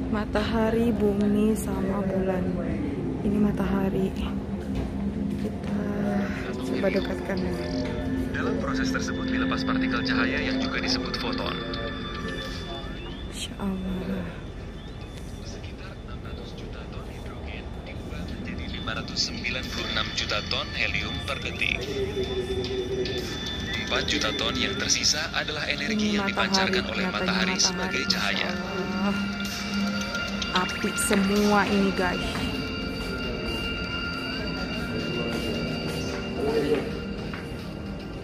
Matahari, bumi, sama bulan. Ini matahari. Kita coba dekatkan ya. Dalam proses tersebut dilepas partikel cahaya yang juga disebut foton. Insya Allah. Sekitar 600 juta ton hidrogen diubah menjadi 596 juta ton helium per detik. 4 juta ton yang tersisa adalah energi yang dipancarkan oleh matahari sebagai cahaya. Api semua ini guys.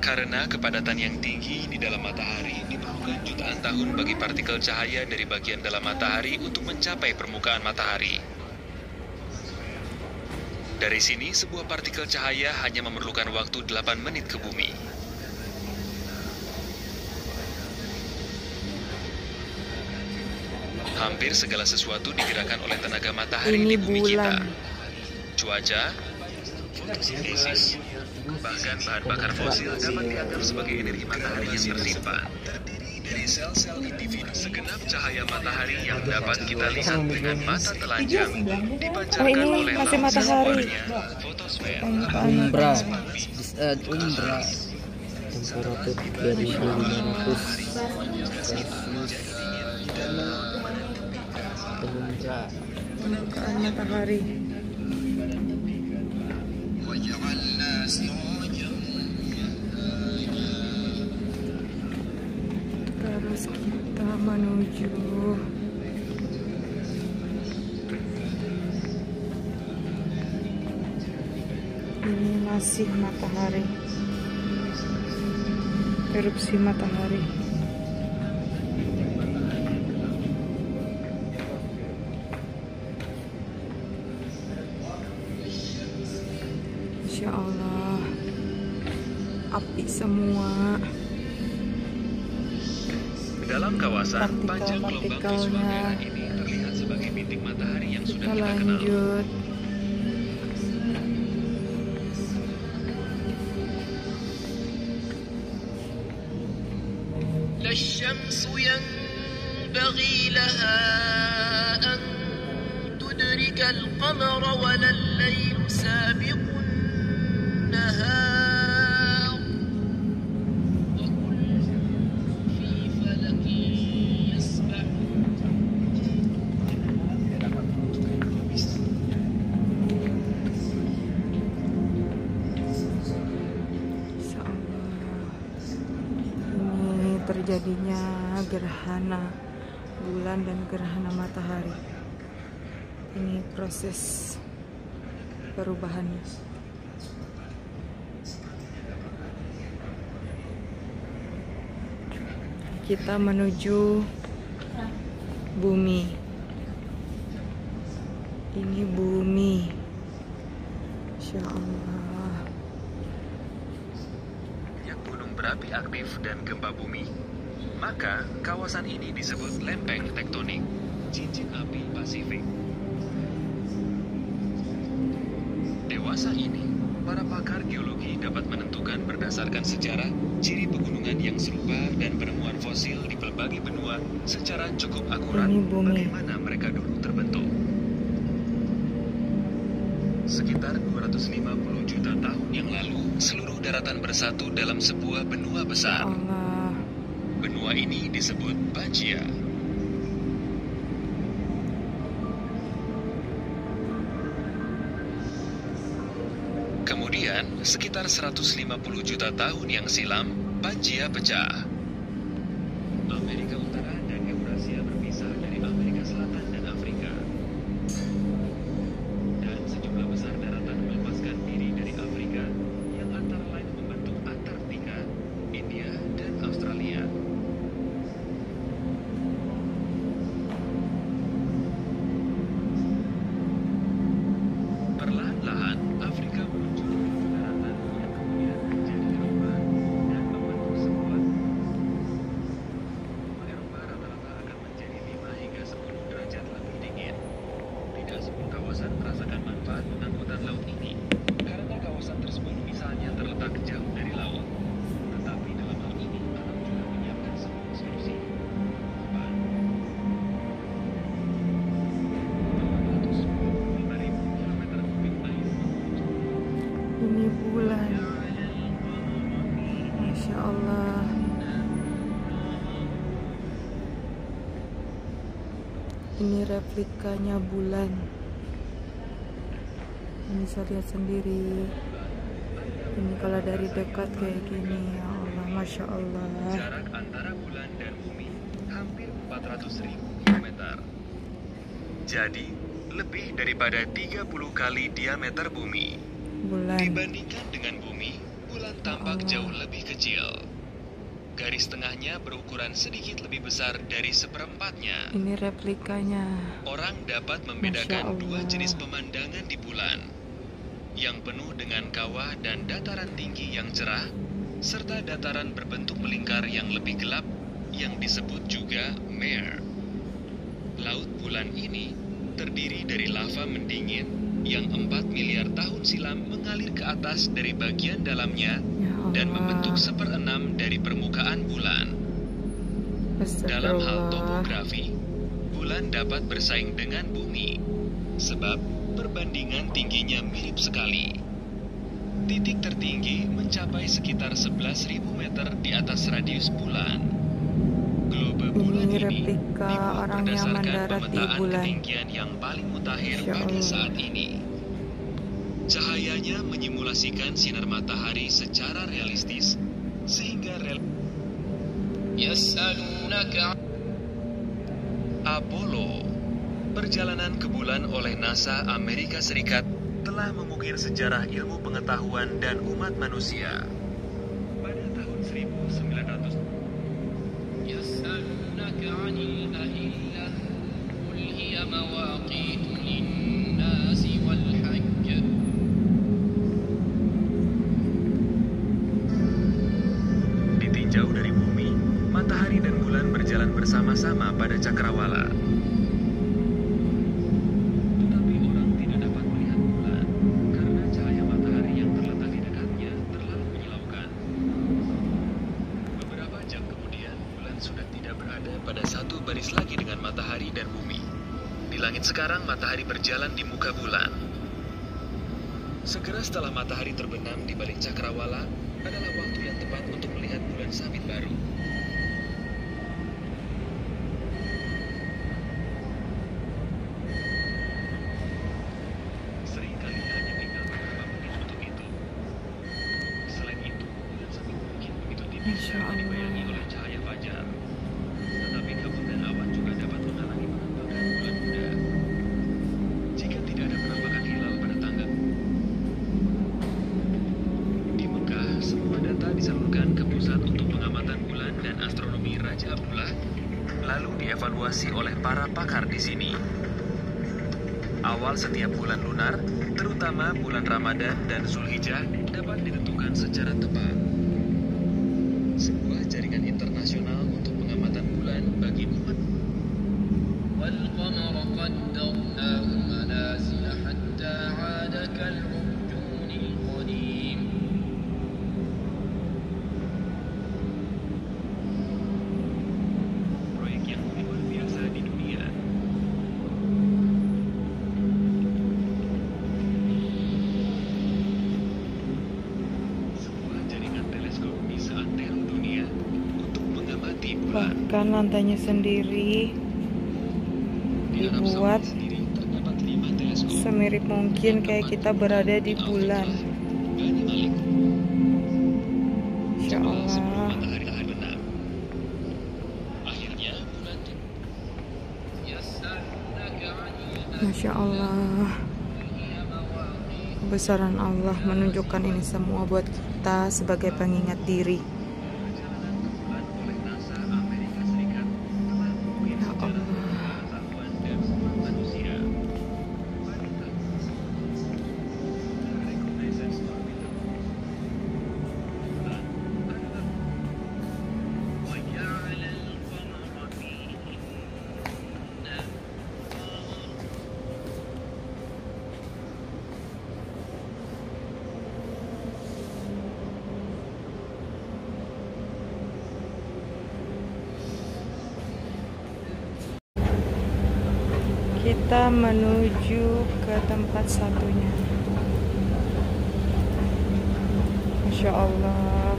Karena kepadatan yang tinggi di dalam matahari diperlukan jutaan tahun bagi partikel cahaya dari bagian dalam matahari untuk mencapai permukaan matahari. Dari sini, sebuah partikel cahaya hanya memerlukan waktu 8 menit ke bumi. Hampir segala sesuatu digerakkan oleh tenaga matahari Ini di bumi bulan. kita. Cuaca, fotosintesis, bahkan bahan bakar fosil dapat dianggap sebagai energi matahari yang tersimpan. Terdiri dari sel-sel individu. Segenap cahaya matahari yang dapat kita lihat dengan mata telanjang dipancarkan ini oleh masih lapisan matahari. luarnya, fotosfer. Umbra umbra temperatur dari 500 Celcius. Umbra Permukaan matahari. Terus kita menuju ini masih matahari, erupsi matahari. Insya Allah api semua. Dalam kawasan, panjang gelombang visual Partikel-partikelnya. merah ini terlihat sebagai bintik matahari yang sudah Kita kita kenal. lanjut. لا الشمس ينبغي لها أن تدرك القمر ولا الليل سابق النهار وكل في فلك يسبحون. Insya Allah. Ini terjadinya gerhana bulan dan gerhana matahari. Ini proses perubahannya. Kita menuju bumi. Ini bumi. Insya Allah. Yang gunung berapi aktif dan gempa bumi, maka kawasan ini disebut lempeng tektonik, cincin api Pasifik. Dewasa ini, para pakar geologi dapat menentukan berdasarkan sejarah ciri pegunungan yang serupa dan penemuan fosil di berbagai benua secara cukup akurat Ini bumi. bagaimana mereka dulu terbentuk. Sekitar 250 juta tahun yang lalu, seluruh daratan bersatu dalam sebuah benua besar. Allah. Benua ini disebut Pangaea. Kemudian, sekitar 150 juta tahun yang silam, Pangaea pecah. Amerika Utara dan Eurasia berpisah dari Amerika Selatan dan Afrika. Dan sejumlah besar daratan melepaskan diri dari Afrika, yang antara lain membentuk Antartika, India, dan Australia. Perlahan-lahan, Afrika muncul di daratan yang kemudian menjadi Eropa dan membentuk sebuah Eropa rata-rata akan menjadi 5 hingga 10 derajat lebih dingin. Tidak semua kawasan merasakan manfaat pengangkutan laut ini, karena kawasan tersebut misalnya terletak jauh dari laut. Tetapi dalam hal ini, alam juga menyiapkan sebuah solusi. Apa? bulan. Masya Allah. Ini replikanya bulan. Ini saya lihat sendiri. Ini kalau dari dekat kayak gini, ya Allah, Masya Allah. Jarak antara bulan dan bumi hampir 400.000 kilometer. Jadi, lebih daripada 30 kali diameter bumi. Bulan. Dibandingkan dengan bumi, bulan tampak jauh lebih kecil. Garis tengahnya berukuran sedikit lebih besar dari seperempatnya. Ini replikanya. Orang dapat Masya membedakan Allah. dua jenis pemandangan di bulan, yang penuh dengan kawah dan dataran tinggi yang cerah, serta dataran berbentuk melingkar yang lebih gelap, yang disebut juga mare. Laut bulan ini terdiri dari lava mendingin yang 4 miliar tahun silam mengalir ke atas dari bagian dalamnya Ya Allah. dan membentuk 1/6 dari permukaan bulan. Dalam hal Astagfirullah. topografi, bulan dapat bersaing dengan bumi, sebab perbandingan tingginya mirip sekali. Titik tertinggi mencapai sekitar 11.000 meter di atas radius bulan. Globe bulan Ini ini replika dibuat orang yang berdasarkan mendarat di pemetaan bulan. ketinggian yang paling mutakhir Masya pada Allah. saat ini. Cahayanya menyimulasikan sinar matahari secara realistis, sehingga يسألونك Apollo, perjalanan ke bulan oleh NASA Amerika Serikat, telah mengukir sejarah ilmu pengetahuan dan umat manusia. Pada tahun 1900, يسألونك عن الأهلة قل هي مواقيت للناس والحج ditinjau dari bumi, matahari dan bulan berjalan bersama-sama pada cakrawala. Tetapi orang tidak dapat melihat bulan karena cahaya matahari yang terletak di dekatnya terlalu menyilaukan. Beberapa jam kemudian, bulan sudah tidak berada pada satu baris lagi dengan matahari dan bumi. Di langit sekarang, matahari berjalan di muka bulan. Segera setelah matahari terbenam di balik cakrawala, adalah waktu yang tepat untuk melihat bulan sabit baru. Seringkali hanya tinggal beberapa menit untuk itu. Selain itu, bulan sabit mungkin begitu tipis Masya dapat dibayangi Allah. oleh cahaya fajar. Tetapi kabut dan awan juga dapat menghalangi penampakan bulan muda. Jika tidak ada penampakan hilal pada tanggal di Mekah, semua data disalurkan ke pusat untuk pengamatan bulan dan astronomi Raja Abdullah, lalu dievaluasi oleh para pakar di sini. Awal setiap bulan lunar, terutama bulan Ramadan dan Zulhijjah, dapat ditentukan secara tepat. Sebuah jaringan internasional untuk pengamatan bulan bagi umat والقمر قدرناه منازل حتى عاد كالعرجون القديم proyek yang luar biasa di dunia. Sebuah jaringan teleskop bisa antero dunia untuk mengamati bulan. Bahkan lantainya sendiri Di Arab dibuat Saudi sendiri terdapat 5 teleskop. semirip mungkin kayak kita berada di bulan. Bani Malik. Insya Sebelum Allah. matahari terbenam. Akhirnya bulan يسألونك عن Masya Allah. Kebesaran Allah menunjukkan ini semua buat kita sebagai pengingat diri. perjalanan ke bulan oleh NASA Amerika Serikat telah mengukir Ya sejarah Allah. pengetahuan dan umat manusia. Pada tahun Reconnaissance Orbiter bulan adalah وجعل القمر فيهن Kita menuju ke tempat satunya. Masya Allah.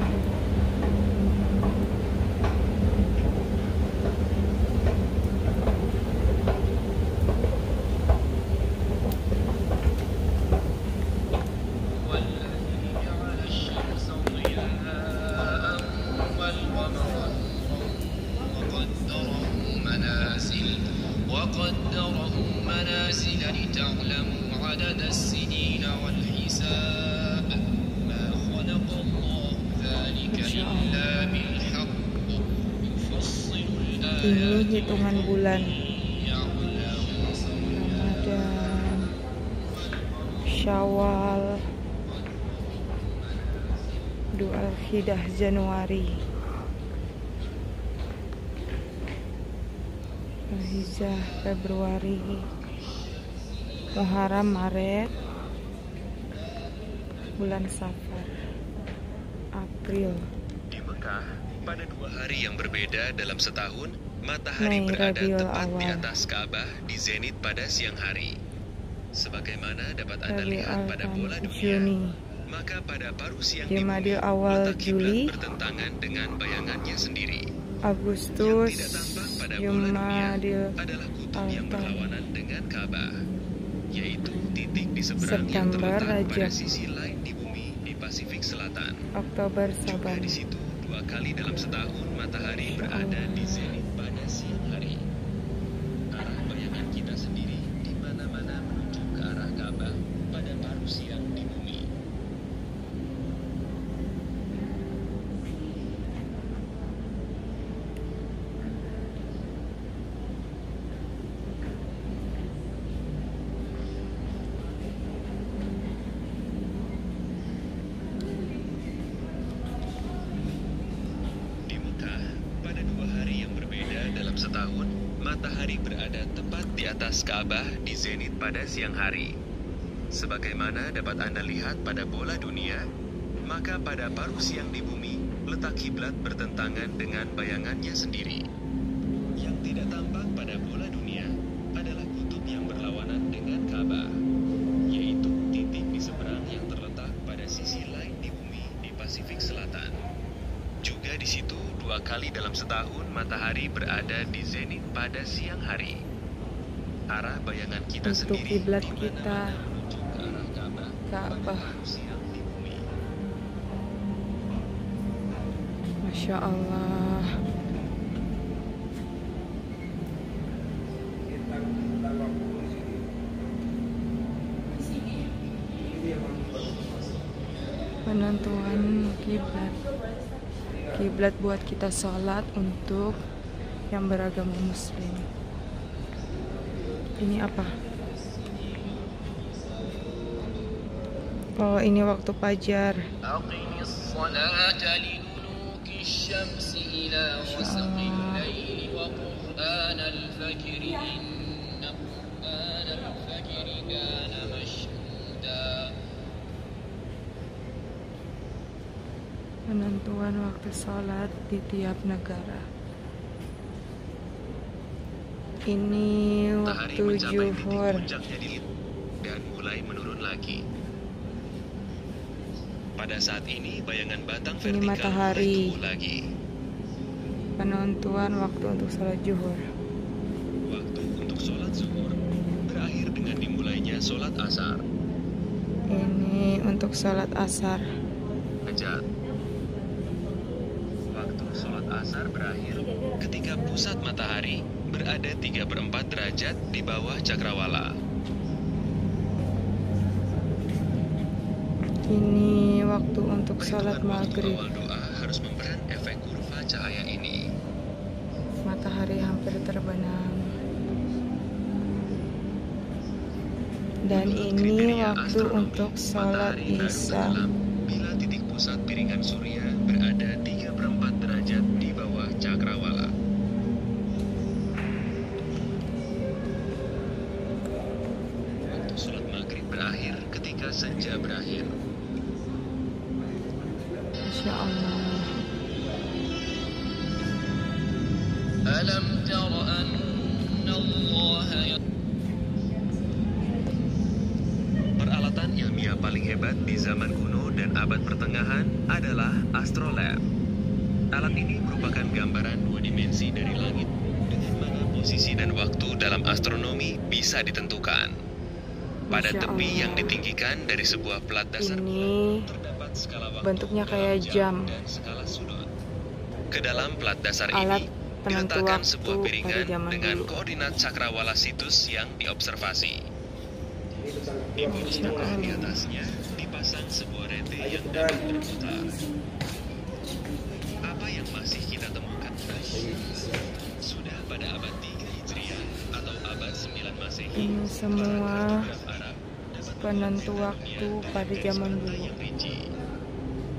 والذي جعل الشمس ضياء والقمر وقدره منازل لتعلموا عدد السنين والحساب ما خلق الله ذلك إلا بالحق يفصل Ini الآيات hitungan bulan يعلم Ramadan, Syawal, Dzulhijjah Januari, Dzulhijjah Februari, Muharram Maret, bulan Safar April, Di Mekah, pada 2 hari yang berbeda dalam setahun, matahari Mei, berada Rabiul tepat di Awal. atas Ka'bah di zenit pada siang hari. Sebagaimana dapat Anda Rabiul lihat pada bola Awal, dunia, Juni, maka pada paruh siang di bumi, Jumadil Awal, letak kiblat Juli, bertentangan dengan bayangannya sendiri. Agustus, Yang tidak tampak pada bola dunia Jumadil adalah kutub yang Awal, berlawanan dengan Ka'bah, yaitu titik di seberang yang September, terletak pada Rajab, sisi lain di bumi di Pasifik Selatan. Oktober, Juga Saban. di situ 2 kali dalam setahun matahari berada di zenit pada siang hari. Arah bayangan kita sendiri di mana-mana menuju ke arah Ka'bah pada paruh siang di bumi. Di Mekah, pada 2 hari yang berbeda dalam setahun, matahari berada tepat di atas Ka'bah di zenit pada siang hari. Sebagaimana dapat Anda lihat pada bola dunia, maka pada paruh siang di bumi, letak kiblat bertentangan dengan bayangannya sendiri. Yang tidak tampak pada bola dunia adalah kutub yang berlawanan dengan Ka'bah, yaitu titik di seberang yang terletak pada sisi lain di bumi di Pasifik Selatan. Juga di situ 2 kali dalam setahun matahari berada di zenit pada siang hari. Arah bayangan kita Untuk sendiri kiblat di kita, mana-mana menuju ke arah Ka'bah pada Ka'bah. paruh siang di bumi. Masya Allah. Penentuan kiblat. Kiblat buat kita sholat untuk yang beragama Muslim. Ini apa? Oh, ini waktu fajar. أقم الصلاة لدلوك الشمس إلى غسق الليل وقرآن الفجر إن قرآن الفجر كان مشهودا Penentuan waktu sholat di tiap negara. Ini Matahari waktu mencapai titik zuhur. puncaknya di dan mulai menurun lagi. Pada saat ini bayangan batang Ini vertikal matahari. mulai tumbuh lagi. Penentuan waktu untuk sholat zuhur. Waktu untuk sholat zuhur berakhir dengan dimulainya sholat asar. Ini untuk sholat asar. Ajat. Waktu sholat asar berakhir ketika pusat matahari berada 3/4 derajat di bawah cakrawala. Ini waktu untuk sholat Perhitungan waktu maghrib. awal doa harus memperan efek kurva cahaya ini. Matahari hampir terbenam. Dan Menurut ini kriteria waktu astronomi, untuk sholat matahari baru isya. tenggelam bila titik pusat piringan surya berada 3/4 derajat di bawah cakrawala. Waktu sholat maghrib berakhir ketika senja berakhir. Masya Allah. ألم تر أن الله Peralatan ilmiah paling hebat di zaman kuno dan abad pertengahan adalah astrolabe. Alat ini merupakan gambaran dua dimensi dari langit, dengan mana posisi dan waktu dalam astronomi bisa ditentukan. Pada Masya tepi Allah. yang ditinggikan dari sebuah pelat dasar Ini terdapat skala waktu bentuknya dalam kayak jam. dan skala sudut. Ke dalam pelat dasar Alat ini penentu diletakkan waktu sebuah pada piringan zaman dengan dulu. koordinat cakrawala situs yang diobservasi. Di poros Masya tengah di Allah. atasnya dipasang sebuah rete yang dapat berputar. Apa yang masih kita temukan sudah pada abad 3 Hijriah atau abad 9 Masehi. Ini semua Arab dapat penentu waktu pada zaman dulu. yang rinci.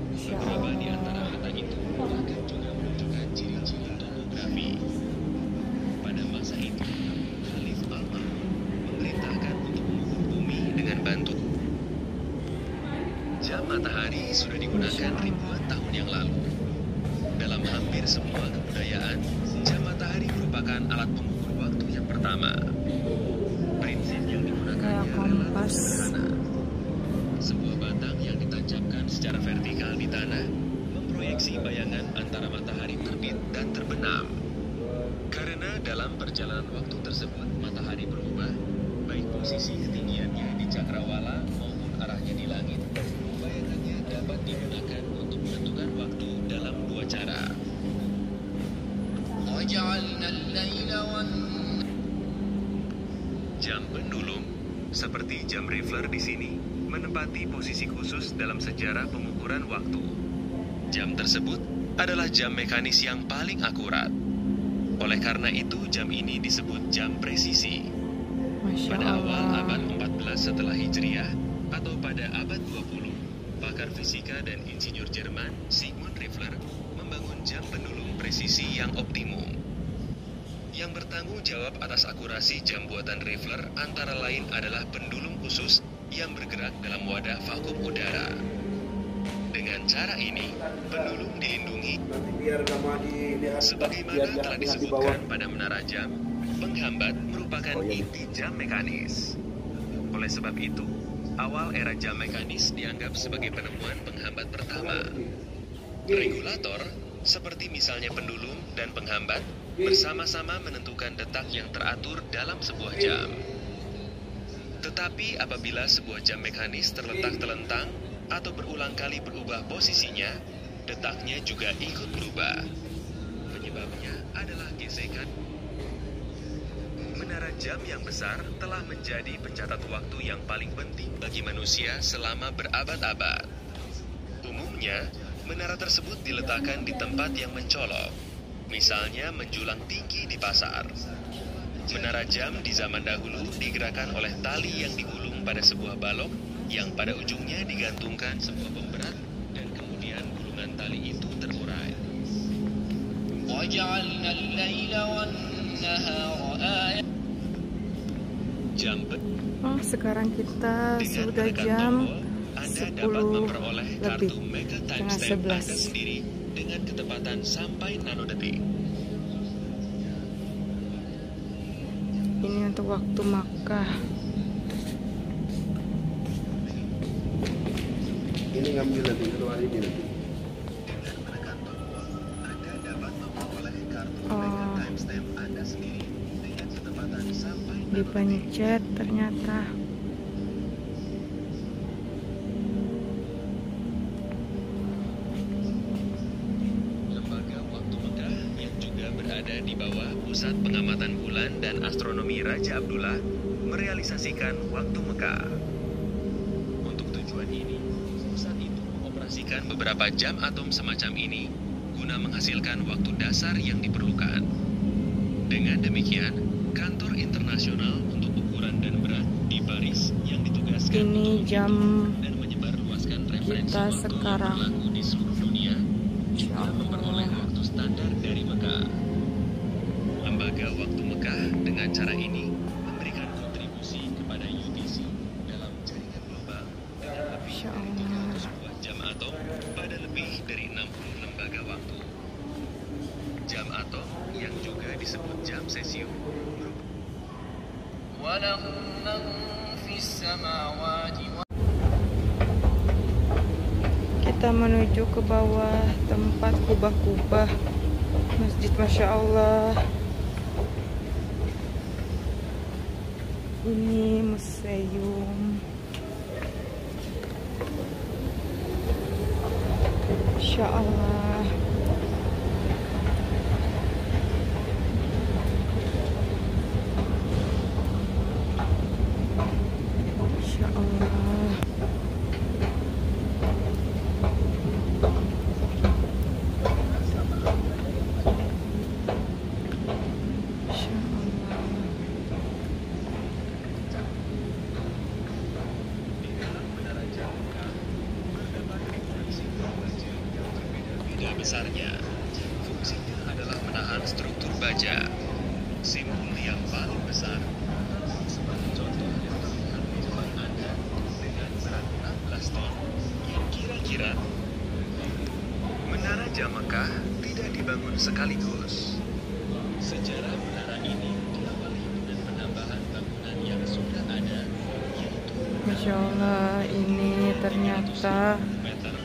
Masya Beberapa di antara Allah. peta itu bahkan juga menunjukkan ciri-ciri topografi. Pada masa itu, Khalif Al-Ma'mun memerintahkan untuk mengukur bumi dengan batu. Jam matahari sudah digunakan ribuan tahun yang lalu. Dalam hampir semua kebudayaan, jam matahari merupakan alat pengukur waktu yang pertama. Prinsip yang digunakannya Kayak relatif kompas. sederhana. Sebuah batang yang ditancapkan secara vertikal di tanah memproyeksi bayangan antara matahari terbit dan terbenam. Karena dalam perjalanan waktu tersebut matahari berubah, baik posisi ketinggiannya di cakrawala maupun arahnya di langit, bayangannya dapat digunakan untuk menentukan waktu dalam dua cara. وجعلنا الليل والنهار Jam pendulum, seperti jam Riffler di sini, menempati posisi khusus dalam sejarah pengukuran waktu. Jam tersebut adalah jam mekanis yang paling akurat. Oleh karena itu, jam ini disebut jam presisi. Masya Pada awal abad Allah. 14 setelah Hijriah atau pada abad 20, pakar fisika dan insinyur Jerman Sigmund Riffler membangun jam pendulum presisi yang optimum. Yang bertanggung jawab atas akurasi jam buatan Riffler antara lain adalah pendulum khusus yang bergerak dalam wadah vakum udara. Dengan cara ini, pendulum dilindungi. Sebagaimana telah disebutkan pada menara jam, penghambat merupakan inti jam mekanis. Oleh sebab itu, awal era jam mekanis dianggap sebagai penemuan penghambat pertama. Regulator, seperti misalnya pendulum dan penghambat, bersama-sama menentukan detak yang teratur dalam sebuah jam. Tetapi apabila sebuah jam mekanis terletak telentang atau berulang kali berubah posisinya, detaknya juga ikut berubah. Penyebabnya adalah gesekan. Menara jam yang besar telah menjadi pencatat waktu yang paling penting bagi manusia selama berabad-abad. Umumnya, menara tersebut diletakkan di tempat yang mencolok, misalnya menjulang tinggi di pasar. Menara jam di zaman dahulu digerakkan oleh tali yang digulung pada sebuah balok yang pada ujungnya digantungkan sebuah pemberat dan kemudian gulungan tali itu terurai. وجعلنا الليل والنهار آية Jam Oh, sekarang kita dengan sudah menekan jam tombol, Anda dapat 10 memperoleh lebih, kartu Mega setengah Timestamp 11. Anda sendiri dengan ketepatan sampai nanodetik. Ini untuk waktu Makkah. Ini ngambil nanti keluar ini nanti. Dengan menekan tombol, Anda dapat memperoleh kartu Oh. Mega Timestamp Anda sendiri dengan ketepatan sampai nanodetik. Dipencet ternyata. Lembaga Waktu Mekah yang juga berada di bawah Pusat Pengamatan Bulan dan Astronomi Raja Abdullah merealisasikan Waktu Mekah. Untuk tujuan ini, pusat itu mengoperasikan beberapa jam atom semacam ini guna menghasilkan waktu dasar yang diperlukan. Dengan demikian, kantor internasional untuk ukuran dan berat di Paris yang ditugaskan Ini untuk jam dan menyebarluaskan referensi kita waktu sekarang. yang berlaku di seluruh dunia Insya juga memperoleh Allah. waktu standar dari Mekah. Lembaga Waktu Mekah dengan cara ini memberikan kontribusi kepada UTC dalam jaringan global dengan lebih Insya dari Allah. 300 buah jam atom pada lebih dari 60 lembaga waktu. Jam atom yang juga disebut jam cesium وله من في السماوات kita menuju ke bawah tempat kubah-kubah masjid. Masya Allah, ini museum. Masya Allah, Masya Allah. Besarnya, fungsinya adalah menahan struktur baja, simbol yang paling besar. Sebagai contoh yang terlihat di depan Anda dengan berat 16 ton, yang kira-kira Menara Jam Mekah tidak dibangun sekaligus. Sejarah menara ini diawali dengan penambahan bangunan yang sudah ada, yaitu Masya Allah, ini ternyata meter,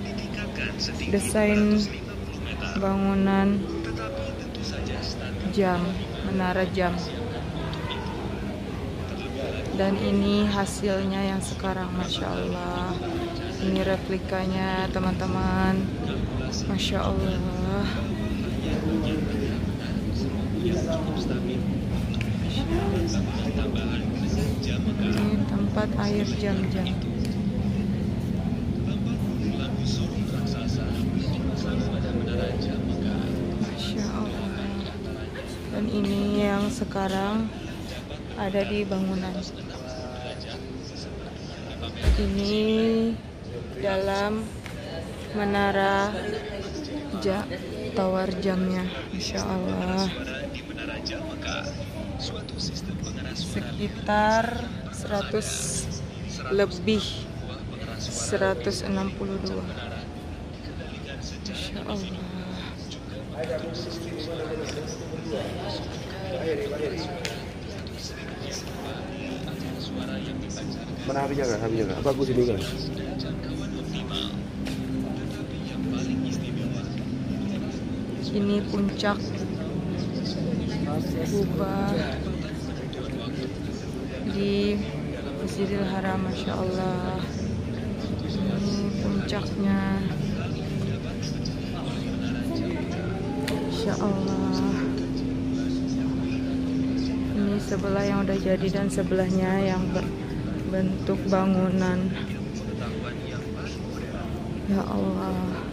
ditingkatkan setinggi desain 250 meter. bangunan Tetapi tentu saja standar jam, menara jam. Dan ini hasilnya yang sekarang, Masya Allah. Ini replikanya teman-teman. Masya Allah. Ini tempat air jam-jam. Masya Allah. Dan ini yang sekarang ada di bangunan. Ini dalam menara tower jamnya. Masya Allah, sekitar 100 lebih 162. Masya Allah. Mana apinya kan? Apinya kan? Bagus ini kan? Ini puncak Kubah di Masjidil Haram. Masya Allah, ini puncaknya. Masya Allah. Ini sebelah yang udah jadi dan sebelahnya yang berbentuk bangunan. Ya Allah.